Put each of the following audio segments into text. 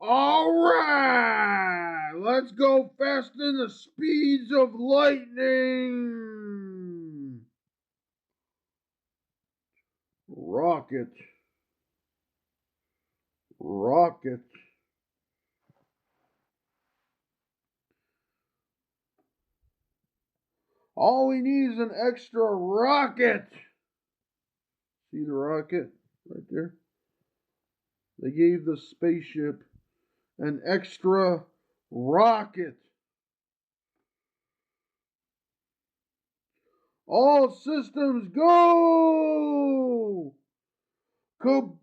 Alright! Let's go fast in the speeds of lightning! Rocket. Rocket. All we need is an extra rocket! See the rocket right there? They gave the spaceship an extra rocket. All systems go! Kaboom!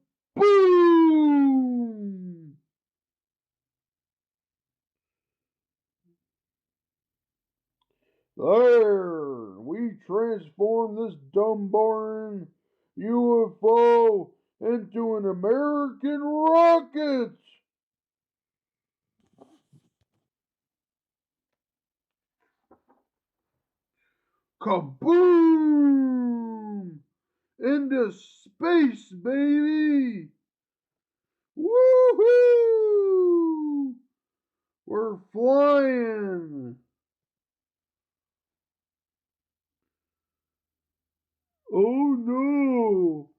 There! We transformed this dumb, boring UFO into an American rocket! Kaboom! Into space, baby! Woohoo! We're flying! Oh no!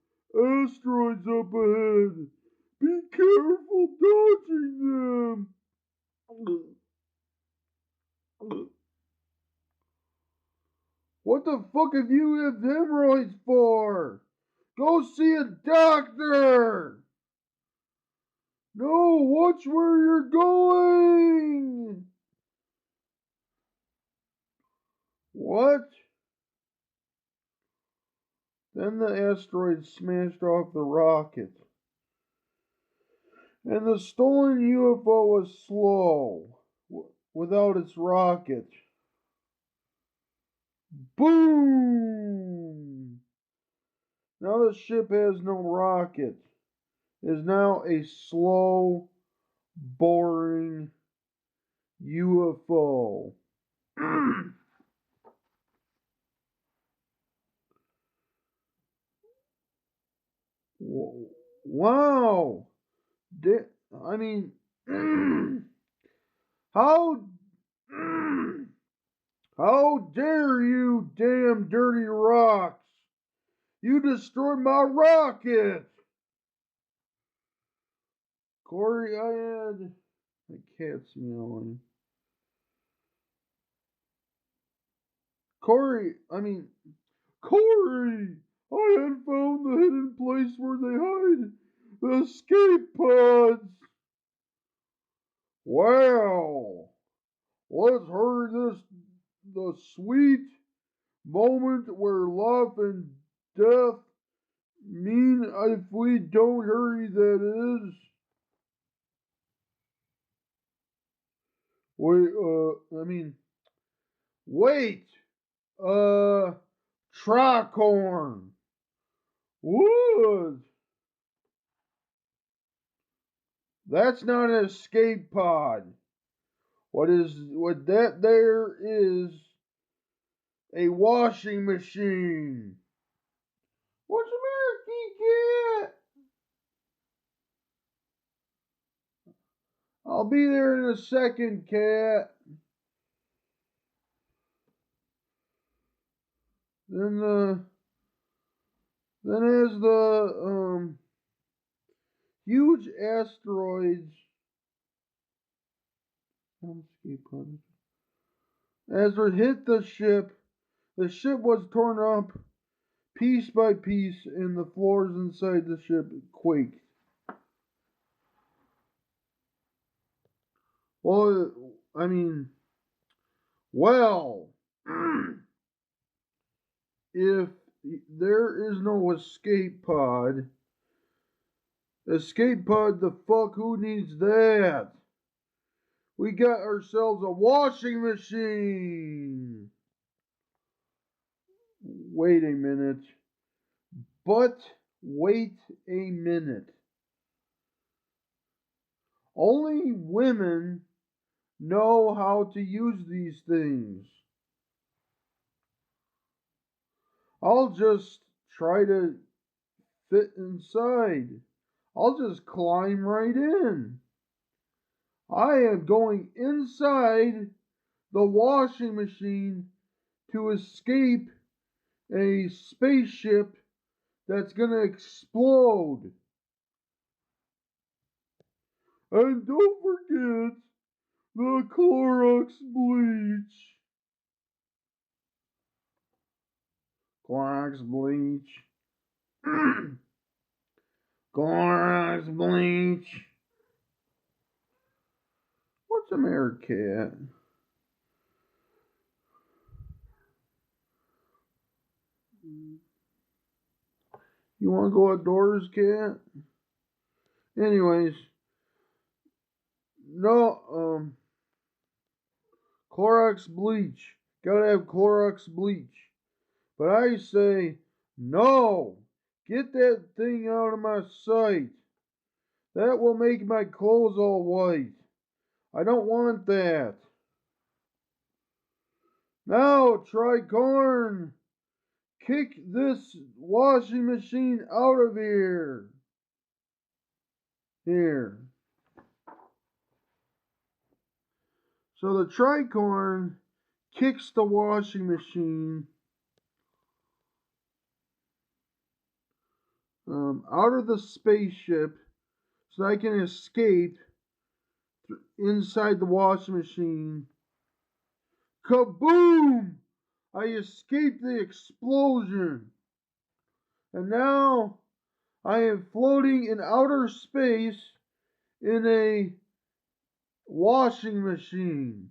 Asteroids up ahead! Be careful dodging them! What the fuck have you have hemorrhoids for? Go see a doctor! No, watch where you're going! What? Then the asteroid smashed off the rocket. And the stolen UFO was slow without its rocket. Boom! Now the ship has no rocket. It is now a slow, boring UFO. Wow! I mean, how how dare you, damn dirty rocks! You destroyed my rocket! Corey, I had the cat's meowing. Corey, I had found the hidden place where they hide the escape pods. Wow! Let's hurry the sweet moment where life and death mean if we don't hurry, that is. Wait, wait, tricorn. What? That's not an escape pod. What that there is a washing machine. What's the matter, Cat? I'll be there in a second, Cat. Then as the huge asteroids as it hit the ship was torn up piece by piece, and the floors inside the ship quaked. Well, well, if there is no escape pod, the fuck, who needs that? We got ourselves a washing machine. Wait a minute. But wait a minute. Only women know how to use these things. I'll just try to fit inside. I'll just climb right in. I am going inside the washing machine to escape a spaceship that's gonna explode. And don't forget the Clorox bleach. Clorox bleach. Clorox bleach. What's the matter, cat? You want to go outdoors, cat? Anyways, no, Clorox bleach. Gotta have Clorox bleach. But I say, no! Get that thing out of my sight. That will make my clothes all white. I don't want that. Now, try corn. Kick this washing machine out of here. Here. So the tricorn kicks the washing machine out of the spaceship so I can escape inside the washing machine. Kaboom! I escaped the explosion. And now I am floating in outer space in a washing machine.